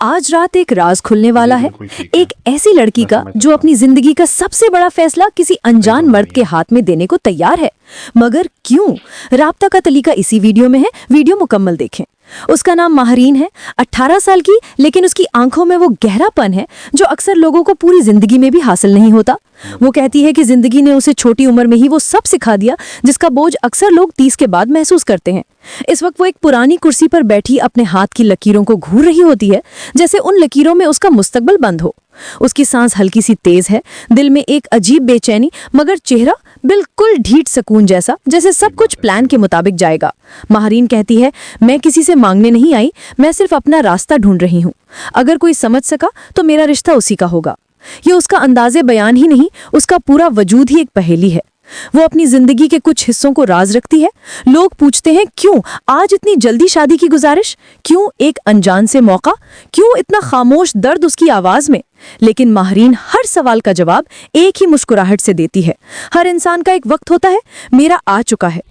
आज रात एक राज खुलने वाला है, एक ऐसी लड़की का जो अपनी जिंदगी का सबसे बड़ा फैसला किसी अनजान मर्द के हाथ में देने को तैयार है। मगर क्यों? राब्ता का तरीका इसी वीडियो में है, वीडियो मुकम्मल देखें। उसका नाम महरीन है, 18 साल की, लेकिन उसकी आंखों में वो गहरापन है जो अक्सर लोगों को पूरी जिंदगी में भी हासिल नहीं होता। वो कहती है कि जिंदगी ने उसे छोटी उम्र में ही वो सब सिखा दिया जिसका बोझ अक्सर लोग 30 के बाद महसूस करते हैं। इस वक्त वो एक पुरानी कुर्सी पर बैठी अपने हाथ की लकीरों को घूर रही होती है, जैसे उन लकीरों में उसका मुस्तकबिल बंद हो। उसकी सांस हल्की सी तेज है, दिल में एक अजीब बेचैनी, मगर चेहरा बिल्कुल ढीठ सुकून जैसा, जैसे सब कुछ प्लान के मुताबिक जाएगा। महरीन कहती है, मैं किसी से मांगने नहीं आई, मैं सिर्फ अपना रास्ता ढूंढ रही हूँ। अगर कोई समझ सका तो मेरा रिश्ता उसी का होगा। ये उसका अंदाजे बयान ही नहीं, उसका पूरा वजूद ही एक पहेली है। वो अपनी जिंदगी के कुछ हिस्सों को राज रखती है। लोग पूछते हैं, क्यों आज इतनी जल्दी शादी की गुजारिश, क्यों एक अनजान से मौका, क्यों इतना खामोश दर्द उसकी आवाज में। लेकिन महरीन हर सवाल का जवाब एक ही मुस्कुराहट से देती है। हर इंसान का एक वक्त होता है, मेरा आ चुका है।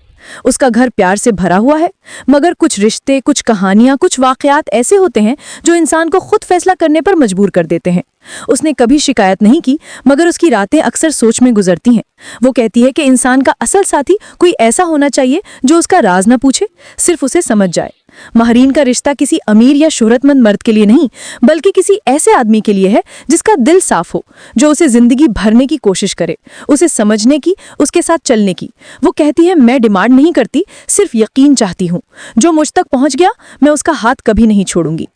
उसका घर प्यार से भरा हुआ है, मगर कुछ रिश्ते, कुछ कहानियां, कुछ वाकयात ऐसे होते हैं जो इंसान को खुद फैसला करने पर मजबूर कर देते हैं। उसने कभी शिकायत नहीं की, मगर उसकी रातें अक्सर सोच में गुजरती हैं। वो कहती है कि इंसान का असल साथी कोई ऐसा होना चाहिए जो उसका राज ना पूछे, सिर्फ उसे समझ जाए। महरीन का रिश्ता किसी अमीर या शोहरतमंद मर्द के लिए नहीं, बल्कि किसी ऐसे आदमी के लिए है जिसका दिल साफ हो, जो उसे जिंदगी भरने की कोशिश करे, उसे समझने की, उसके साथ चलने की। वो कहती है, मैं डिमांड नहीं करती, सिर्फ यकीन चाहती हूँ। जो मुझ तक पहुंच गया, मैं उसका हाथ कभी नहीं छोड़ूंगी।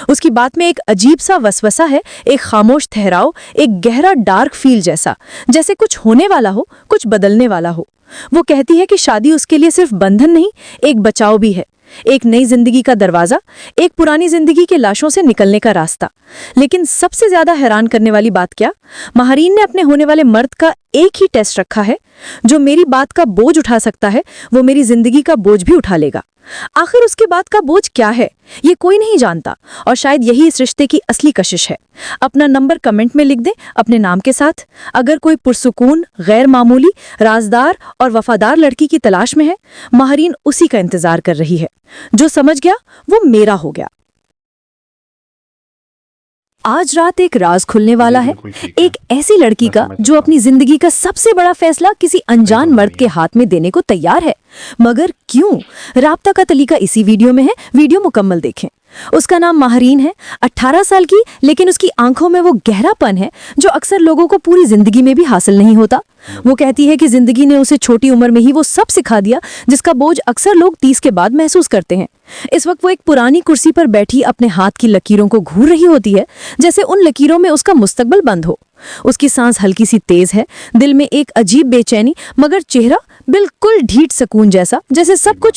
उसकी बात में एक अजीब सा वसवसा है, एक खामोश ठहराव, एक गहरा डार्क फील जैसा, जैसे कुछ होने वाला हो, कुछ बदलने वाला हो। वो कहती है कि शादी उसके लिए सिर्फ बंधन नहीं, एक बचाव भी है, एक नई जिंदगी का दरवाजा, एक पुरानी जिंदगी के लाशों से निकलने का रास्ता। लेकिन सबसे ज्यादा हैरान करने वाली बात क्या? महरीन ने अपने होने वाले मर्द का एक ही टेस्ट रखा है, जो मेरी बात का बोझ उठा सकता है, वो मेरी जिंदगी का बोझ भी उठा लेगा। आखिर उसके बाद का बोझ क्या है, ये कोई नहीं जानता, और शायद यही इस रिश्ते की असली कशिश है। अपना नंबर कमेंट में लिख दें, अपने नाम के साथ। अगर कोई पुरसुकून, गैर मामूली, राजदार और वफादार लड़की की तलाश में है, महरीन उसी का इंतजार कर रही है। जो समझ गया वो मेरा हो गया। आज रात एक राज खुलने वाला है, एक ऐसी लड़की का जो अपनी जिंदगी का सबसे बड़ा फैसला किसी अनजान मर्द के हाथ में देने को तैयार है। मगर क्यों? राब्ता का तरीका इसी वीडियो में है, वीडियो मुकम्मल देखें। उसका नाम महरीन है, 18 साल की, लेकिन उसकी आंखों में वो गहरापन है जो अक्सर लोगों को पूरी जिंदगी में भी हासिल नहीं होता। वो कहती है कि जिंदगी ने उसे छोटी उम्र में ही वो सब सिखा दिया जिसका बोझ अक्सर लोग 30 के बाद महसूस करते हैं। इस वक्त वो एक पुरानी कुर्सी पर बैठी अपने हाथ की लकीरों को घूर रही होती है, जैसे उन लकीरों में उसका मुस्तकबिल बंद हो। उसकी सांस हल्की सी तेज है, दिल में एक अजीब बेचैनी, मगर चेहरा बिल्कुल ढीठ सुकून जैसा, जैसे सब कुछ